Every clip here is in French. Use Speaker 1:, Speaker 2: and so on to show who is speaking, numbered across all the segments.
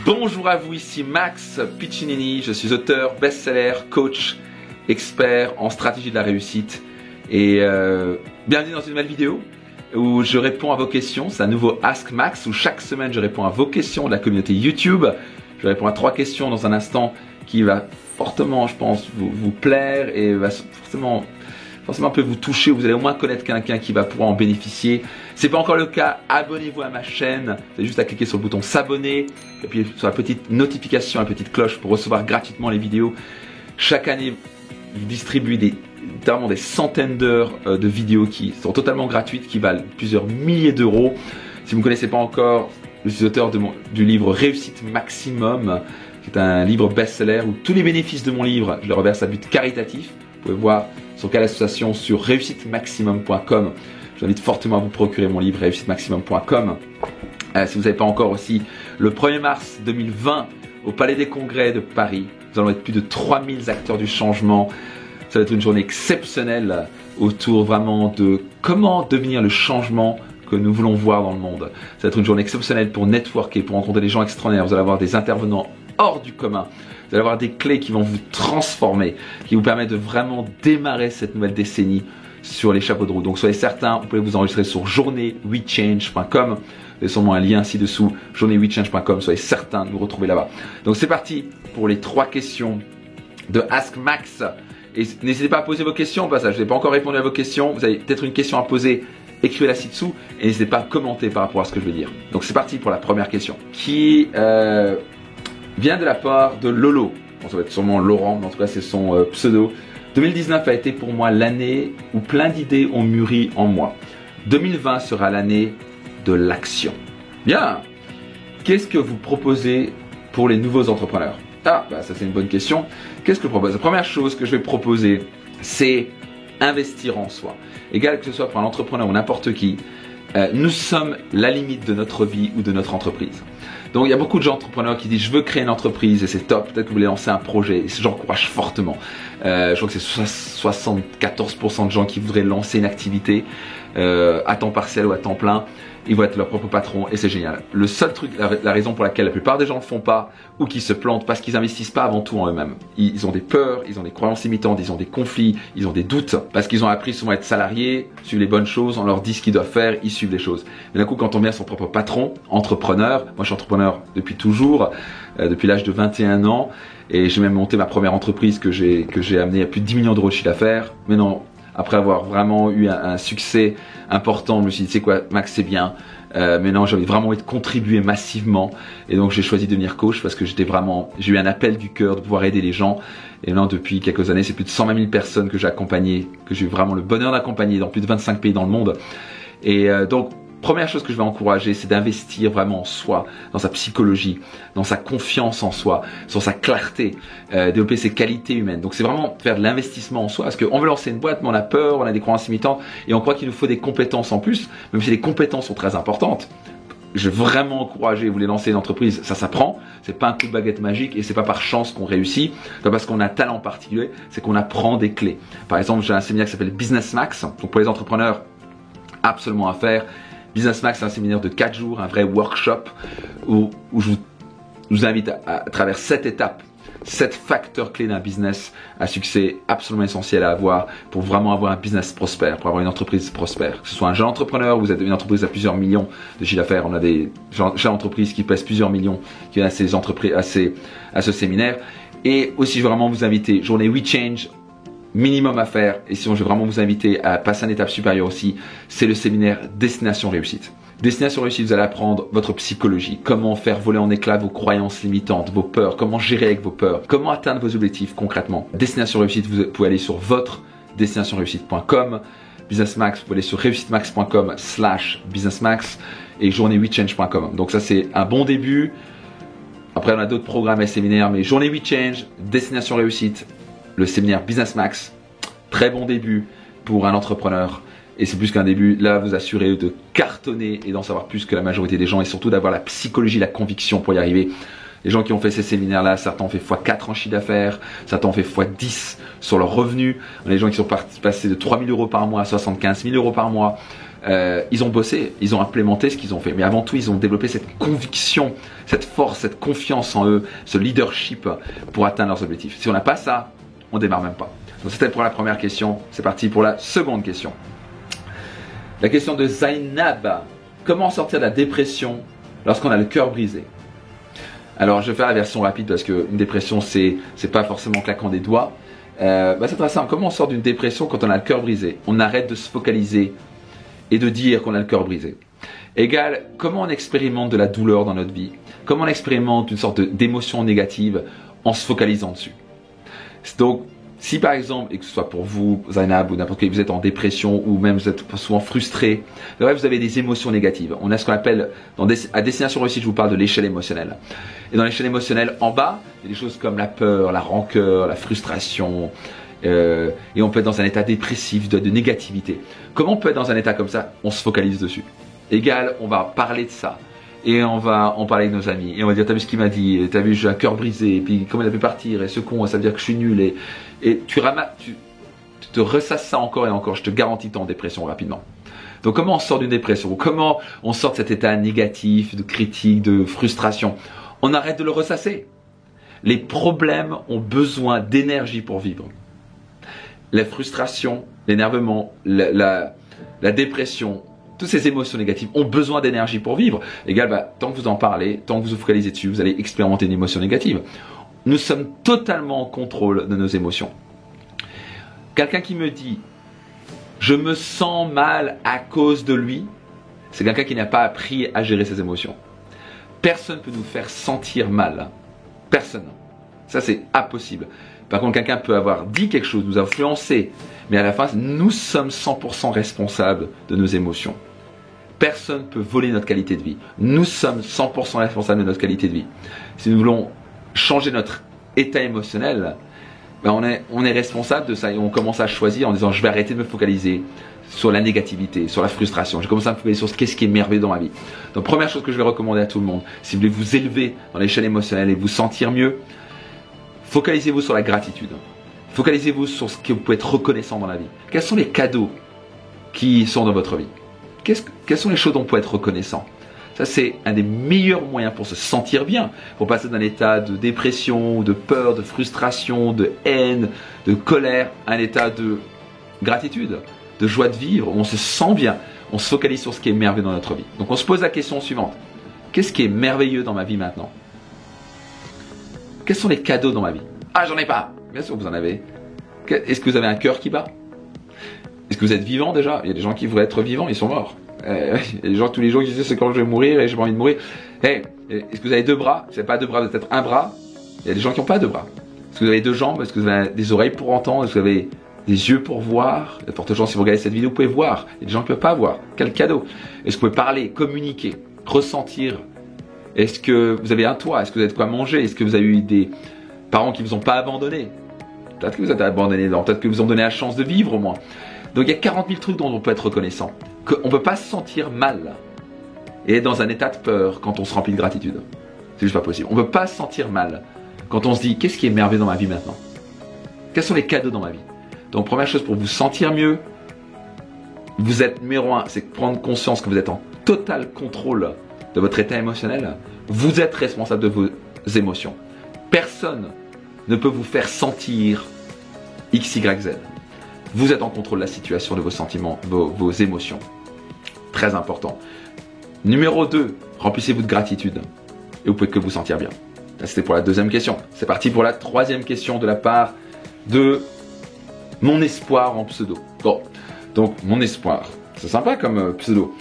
Speaker 1: Bonjour à vous, ici Max Piccinini, je suis auteur, best-seller, coach, expert en stratégie de la réussite et bienvenue dans une nouvelle vidéo où je réponds à vos questions. C'est un nouveau Ask Max où chaque semaine je réponds à vos questions de la communauté YouTube. Je réponds à 3 questions dans un instant qui va fortement, je pense, vous plaire et va forcément un peu vous toucher. Vous allez au moins connaître quelqu'un qui va pouvoir en bénéficier. Si ce n'est pas encore le cas, abonnez-vous à ma chaîne. Vous avez juste à cliquer sur le bouton s'abonner et puis sur la petite notification, la petite cloche pour recevoir gratuitement les vidéos. Chaque année, je distribue des centaines d'heures de vidéos qui sont totalement gratuites, qui valent plusieurs milliers d'euros. Si vous ne me connaissez pas encore, je suis auteur du livre Réussite Maximum, qui est un livre best-seller où tous les bénéfices de mon livre, je les reverse à but caritatif. Vous pouvez voir son cas d'association sur réussitemaximum.com. Je vous invite fortement à vous procurer mon livre réussitemaximum.com. Si vous n'avez pas encore aussi, le 1er mars 2020 au Palais des Congrès de Paris, nous allons être plus de 3000 acteurs du changement. Ça va être une journée exceptionnelle autour vraiment de comment devenir le changement que nous voulons voir dans le monde. Ça va être une journée exceptionnelle pour networker, pour rencontrer des gens extraordinaires. Vous allez avoir des intervenants hors du commun. Vous allez avoir des clés qui vont vous transformer, qui vous permettent de vraiment démarrer cette nouvelle décennie sur les chapeaux de roue. Donc soyez certains, vous pouvez vous enregistrer sur journée8change.com. Vous avez sûrement un lien ci-dessous, journée8change.com. Soyez certains de nous retrouver là-bas. Donc c'est parti pour les 3 questions de Ask Max. Et n'hésitez pas à poser vos questions au passage. Je n'ai pas encore répondu à vos questions. Vous avez peut-être une question à poser, écrivez-la ci-dessous. Et n'hésitez pas à commenter par rapport à ce que je veux dire. Donc c'est parti pour la première question. Qui vient de la part de Lolo. Bon, ça va être sûrement Laurent, mais en tout cas c'est son pseudo. 2019 a été pour moi l'année où plein d'idées ont mûri en moi. 2020 sera l'année de l'action. Bien. Qu'est-ce que vous proposez pour les nouveaux entrepreneurs? Ah, bah ça c'est une bonne question. Qu'est-ce que je propose? La première chose que je vais proposer, c'est investir en soi. Égal que ce soit pour un entrepreneur ou n'importe qui, nous sommes la limite de notre vie ou de notre entreprise. Donc il y a beaucoup de gens entrepreneurs qui disent je veux créer une entreprise et c'est top, peut-être que vous voulez lancer un projet, et j'encourage fortement. Je crois que c'est 74% de gens qui voudraient lancer une activité à temps partiel ou à temps plein. Ils vont être leur propre patron et c'est génial. Le seul truc, la raison pour laquelle la plupart des gens ne le font pas ou qui se plantent, parce qu'ils n'investissent pas avant tout en eux-mêmes. Ils ont des peurs, ils ont des croyances limitantes, ils ont des conflits, ils ont des doutes, parce qu'ils ont appris souvent à être salariés, suivre les bonnes choses, on leur dit ce qu'ils doivent faire, ils suivent les choses. Mais d'un coup, quand on devient son propre patron, entrepreneur, moi je suis entrepreneur depuis toujours, depuis l'âge de 21 ans, et j'ai même monté ma première entreprise que j'ai amené à plus de 10 millions d'euros de chiffre d'affaires. Mais non, après avoir vraiment eu un succès important, je me suis dit, c'est quoi, Max, c'est bien. Mais non, j'avais vraiment envie de contribuer massivement. Et donc, j'ai choisi de devenir coach parce que j'ai eu un appel du cœur de pouvoir aider les gens. Et maintenant, depuis quelques années, c'est plus de 120 000 personnes que j'ai accompagnées, que j'ai eu vraiment le bonheur d'accompagner dans plus de 25 pays dans le monde. Et donc, première chose que je vais encourager, c'est d'investir vraiment en soi, dans sa psychologie, dans sa confiance en soi, sur sa clarté, développer ses qualités humaines. Donc c'est vraiment faire de l'investissement en soi, parce qu'on veut lancer une boîte, mais on a peur, on a des croyances limitantes, et on croit qu'il nous faut des compétences en plus, même si les compétences sont très importantes. Je vais vraiment encourager, vous voulez lancer une entreprise, ça s'apprend, c'est pas un coup de baguette magique et c'est pas par chance qu'on réussit, pas parce qu'on a un talent particulier, c'est qu'on apprend des clés. Par exemple, j'ai un séminaire qui s'appelle Business Max, donc pour les entrepreneurs, absolument à faire. Business Max, c'est un séminaire de 4 jours, un vrai workshop où je vous invite à travers 7 étapes, 7 facteurs clés d'un business à succès absolument essentiels à avoir pour vraiment avoir un business prospère, pour avoir une entreprise prospère. Que ce soit un jeune entrepreneur, vous êtes une entreprise à plusieurs millions de chiffre d'affaires, on a des jeunes entreprises qui pèsent plusieurs millions qui viennent à ce séminaire. Et aussi, je veux vraiment vous inviter, journée WeChange, minimum à faire, et sinon je vais vraiment vous inviter à passer à une étape supérieure aussi, c'est le séminaire Destination Réussite. Destination Réussite, vous allez apprendre votre psychologie, comment faire voler en éclats vos croyances limitantes, vos peurs, comment gérer avec vos peurs, comment atteindre vos objectifs concrètement. Destination Réussite, vous pouvez aller sur votre destinationreussite.com, Business Max, vous pouvez aller sur réussitemax.com/businessmax et journée8change.com. Donc ça c'est un bon début. Après on a d'autres programmes et séminaires, mais journée 8 change, Destination Réussite, le séminaire Business Max, très bon début pour un entrepreneur. Et c'est plus qu'un début, là vous assurez de cartonner et d'en savoir plus que la majorité des gens et surtout d'avoir la psychologie, la conviction pour y arriver. Les gens qui ont fait ces séminaires-là, certains ont fait x4 en chiffre d'affaires, certains ont fait x10 sur leurs revenus. Les gens qui sont passés de 3 000 € par mois à 75 000 € par mois, ils ont bossé, ils ont implémenté ce qu'ils ont fait. Mais avant tout, ils ont développé cette conviction, cette force, cette confiance en eux, ce leadership pour atteindre leurs objectifs. Si on n'a pas ça, on démarre même pas. Donc c'était pour la première question. C'est parti pour la seconde question. La question de Zainab. Comment sortir de la dépression lorsqu'on a le cœur brisé? Alors je vais faire la version rapide parce qu'une dépression c'est pas forcément claquant des doigts. C'est très simple. Comment on sort d'une dépression quand on a le cœur brisé? On arrête de se focaliser et de dire qu'on a le cœur brisé. Égal, comment on expérimente de la douleur dans notre vie? Comment on expérimente une sorte d'émotion négative en se focalisant dessus? Donc, si par exemple, et que ce soit pour vous, Zainab, ou n'importe qui, vous êtes en dépression ou même vous êtes souvent frustré, bref, vous avez des émotions négatives. On a ce qu'on appelle, à Destination Réussite, je vous parle de l'échelle émotionnelle. Et dans l'échelle émotionnelle, en bas, il y a des choses comme la peur, la rancœur, la frustration, et on peut être dans un état dépressif, de négativité. Comment on peut être dans un état comme ça? On se focalise dessus. Égal, on va parler de ça. Et on va en parler avec nos amis. Et on va dire, t'as vu ce qu'il m'a dit, t'as vu, j'ai un cœur brisé, et puis comment il a pu partir, et ce con, ça veut dire que je suis nul. Et tu te ressasses ça encore et encore, je te garantis t'es en dépression rapidement. Donc comment on sort d'une dépression? Comment on sort de cet état négatif, de critique, de frustration? On arrête de le ressasser. Les problèmes ont besoin d'énergie pour vivre. La frustration, l'énervement, la dépression, toutes ces émotions négatives ont besoin d'énergie pour vivre. Égal, tant que vous en parlez, tant que vous vous focalisez dessus, vous allez expérimenter une émotion négative. Nous sommes totalement en contrôle de nos émotions. Quelqu'un qui me dit « je me sens mal à cause de lui », c'est quelqu'un qui n'a pas appris à gérer ses émotions. Personne ne peut nous faire sentir mal. Personne. Ça, c'est impossible. Par contre, quelqu'un peut avoir dit quelque chose, nous influencer, mais à la fin, nous sommes 100% responsables de nos émotions. Personne ne peut voler notre qualité de vie. Nous sommes 100% responsables de notre qualité de vie. Si nous voulons changer notre état émotionnel, on est responsable de ça et on commence à choisir en disant je vais arrêter de me focaliser sur la négativité, sur la frustration. Je commence à me focaliser sur qu'est-ce qui est merveilleux dans ma vie. Donc première chose que je vais recommander à tout le monde, si vous voulez vous élever dans l'échelle émotionnelle et vous sentir mieux, focalisez-vous sur la gratitude. Focalisez-vous sur ce que vous pouvez être reconnaissant dans la vie. Quels sont les cadeaux qui sont dans votre vie? Quelles sont les choses dont on peut être reconnaissant? Ça, c'est un des meilleurs moyens pour se sentir bien, pour passer d'un état de dépression, de peur, de frustration, de haine, de colère, à un état de gratitude, de joie de vivre, où on se sent bien, on se focalise sur ce qui est merveilleux dans notre vie. Donc on se pose la question suivante. Qu'est-ce qui est merveilleux dans ma vie maintenant? Quels sont les cadeaux dans ma vie? Ah, j'en ai pas. Bien sûr, vous en avez. Est-ce que vous avez un cœur qui bat? Est-ce que vous êtes vivant déjà? Il y a des gens qui voudraient être vivants, ils sont morts. Il y a des gens, tous les jours qui disent c'est quand je vais mourir et j'ai pas envie de mourir. Est-ce que vous avez deux bras? Si vous n'avez pas deux bras, peut-être un bras. Il y a des gens qui n'ont pas deux bras. Est-ce que vous avez deux jambes? Est-ce que vous avez des oreilles pour entendre? Est-ce que vous avez des yeux pour voir? Il y a de fortes chances, si vous regardez cette vidéo, vous pouvez voir. Il y a des gens qui ne peuvent pas voir. Quel cadeau! Est-ce que vous pouvez parler, communiquer, ressentir? Est-ce que vous avez un toit? Est-ce que vous avez de quoi manger? Est-ce que vous avez eu des parents qui ne vous ont pas abandonné? Peut-être que vous êtes abandonné, peut-être que vous ont donné la chance de vivre au moins. Donc il y a 40 000 trucs dont on peut être reconnaissant. On ne peut pas se sentir mal et être dans un état de peur quand on se remplit de gratitude. C'est juste pas possible. On ne peut pas se sentir mal quand on se dit qu'est-ce qui est merveilleux dans ma vie maintenant? Quels sont les cadeaux dans ma vie? Donc première chose pour vous sentir mieux, vous êtes numéro un, c'est prendre conscience que vous êtes en total contrôle de votre état émotionnel. Vous êtes responsable de vos émotions. Personne ne peut vous faire sentir X, Y, Z. Vous êtes en contrôle de la situation, de vos sentiments, vos émotions. Très important. Numéro 2, remplissez-vous de gratitude. Et vous pouvez que vous sentir bien. Ça, c'était pour la deuxième question. C'est parti pour la troisième question de la part de mon espoir en pseudo. Bon, donc mon espoir. C'est sympa comme pseudo.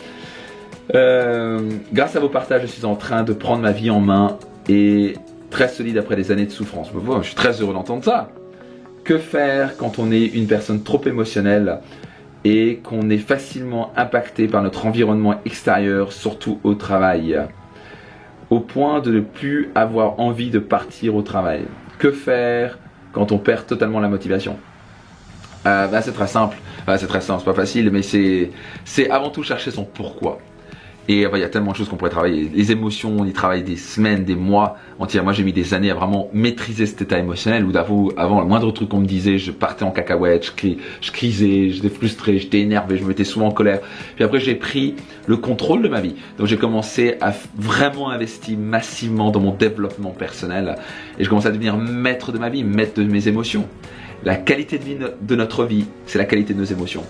Speaker 1: Grâce à vos partages, je suis en train de prendre ma vie en main et très solide après des années de souffrance. Je suis très heureux d'entendre ça. Que faire quand on est une personne trop émotionnelle et qu'on est facilement impacté par notre environnement extérieur, surtout au travail, au point de ne plus avoir envie de partir au travail? Que faire quand on perd totalement la motivation? C'est très simple. C'est très simple, c'est pas facile, mais c'est avant tout chercher son pourquoi. Et il y a tellement de choses qu'on pourrait travailler. Les émotions, on y travaille des semaines, des mois entiers. Moi, j'ai mis des années à vraiment maîtriser cet état émotionnel où avant le moindre truc qu'on me disait, je partais en cacahuète, je crisais, j'étais frustré, j'étais énervé, je me mettais souvent en colère. Puis après, j'ai pris le contrôle de ma vie. Donc, j'ai commencé à vraiment investir massivement dans mon développement personnel. Et je commençais à devenir maître de ma vie, maître de mes émotions. La qualité de vie de notre vie, c'est la qualité de nos émotions.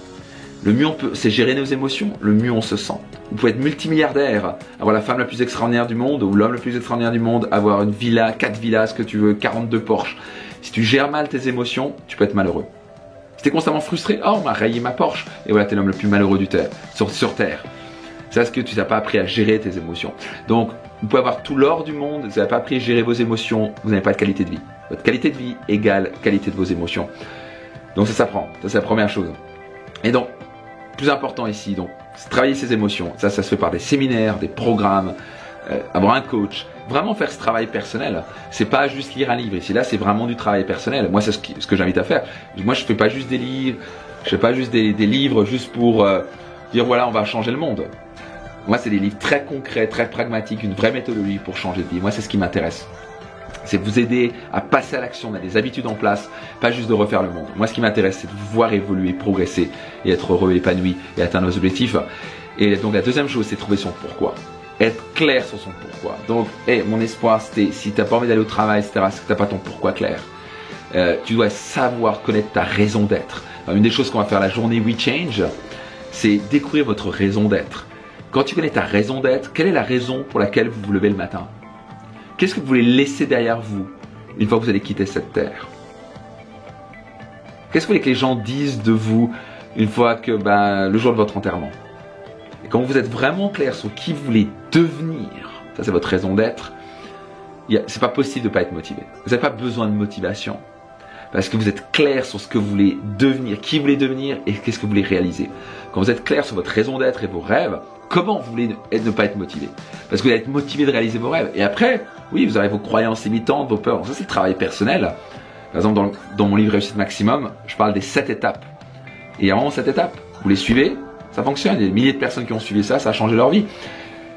Speaker 1: Le mieux c'est gérer nos émotions, le mieux on se sent. Vous pouvez être multimilliardaire, avoir la femme la plus extraordinaire du monde ou l'homme le plus extraordinaire du monde, avoir une villa, 4 villas, ce que tu veux, 42 Porsche. Si tu gères mal tes émotions, tu peux être malheureux. Si tu es constamment frustré, oh on m'a rayé ma Porsche, et voilà, tu es l'homme le plus malheureux sur Terre. C'est parce que tu n'as pas appris à gérer tes émotions. Donc, vous pouvez avoir tout l'or du monde, vous n'avez pas appris à gérer vos émotions, vous n'avez pas de qualité de vie. Votre qualité de vie égale qualité de vos émotions. Donc ça s'apprend, ça c'est la première chose. Et donc, plus important ici, donc, c'est travailler ses émotions. Ça se fait par des séminaires, des programmes, avoir un coach. Vraiment faire ce travail personnel. C'est pas juste lire un livre. Ici, là, c'est vraiment du travail personnel. Moi, c'est ce que j'invite à faire. Moi, je fais pas juste des livres. Je fais pas juste des livres juste pour dire voilà, on va changer le monde. Moi, c'est des livres très concrets, très pragmatiques, une vraie méthodologie pour changer de vie. Moi, c'est ce qui m'intéresse. C'est vous aider à passer à l'action, mettre des habitudes en place, pas juste de refaire le monde. Moi, ce qui m'intéresse, c'est de vous voir évoluer, progresser et être heureux, épanoui et atteindre nos objectifs. Et donc, la deuxième chose, c'est trouver son pourquoi. Être clair sur son pourquoi. Donc, mon espoir, c'était, si tu n'as pas envie d'aller au travail, etc., c'est que tu n'as pas ton pourquoi clair. Tu dois savoir connaître ta raison d'être. Une des choses qu'on va faire la journée We Change, c'est découvrir votre raison d'être. Quand tu connais ta raison d'être, quelle est la raison pour laquelle vous vous levez le matin? Qu'est-ce que vous voulez laisser derrière vous une fois que vous allez quitter cette terre? Qu'est-ce que vous voulez que les gens disent de vous une fois que le jour de votre enterrement? Et quand vous êtes vraiment clair sur qui vous voulez devenir, ça c'est votre raison d'être, c'est pas possible de ne pas être motivé. Vous n'avez pas besoin de motivation parce que vous êtes clair sur ce que vous voulez devenir, qui vous voulez devenir et qu'est-ce que vous voulez réaliser. Quand vous êtes clair sur votre raison d'être et vos rêves, comment vous voulez ne pas être motivé? Parce que vous allez être motivé de réaliser vos rêves. Et après, oui, vous avez vos croyances limitantes, vos peurs. Donc ça, c'est le travail personnel. Par exemple, dans mon livre Réussite Maximum, je parle des 7 étapes. Et il y a vraiment 7 étapes. Vous les suivez, ça fonctionne. Il y a des milliers de personnes qui ont suivi ça, ça a changé leur vie.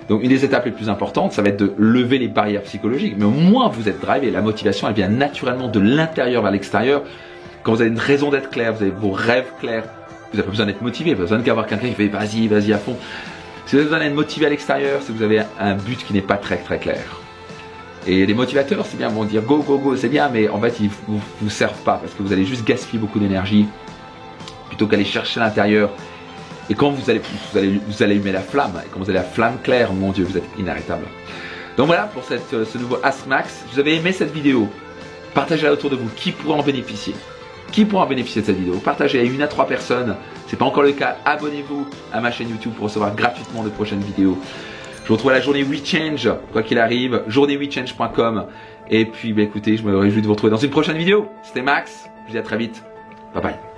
Speaker 1: Donc une des étapes les plus importantes, ça va être de lever les barrières psychologiques. Mais au moins, vous êtes drivé. La motivation, elle vient naturellement de l'intérieur vers l'extérieur. Quand vous avez une raison d'être claire, vous avez vos rêves clairs, vous n'avez pas besoin d'être motivé, vous n'avez pas besoin d'avoir quelqu'un qui fait vas-y, vas-y à fond. Si vous avez besoin d'être motivé à l'extérieur, c'est que vous avez un but qui n'est pas très très clair. Et les motivateurs, c'est bien, vont dire go, go, go, c'est bien, mais en fait, ils ne vous servent pas parce que vous allez juste gaspiller beaucoup d'énergie plutôt qu'aller chercher à l'intérieur. Et quand vous allez allumer la flamme, et quand vous avez la flamme claire, mon Dieu, vous êtes inarrêtable. Donc voilà pour ce nouveau Ask Max. Si vous avez aimé cette vidéo, partagez-la autour de vous. Qui pourra en bénéficier? Qui pourra en bénéficier de cette vidéo? Partagez-la à 1 à 3 personnes. Si ce n'est pas encore le cas, abonnez-vous à ma chaîne YouTube pour recevoir gratuitement de prochaines vidéos. Je vous retrouve à la journée We Change, quoi qu'il arrive, journéewechange.com. Et puis, écoutez, je me réjouis de vous retrouver dans une prochaine vidéo. C'était Max, je vous dis à très vite. Bye bye.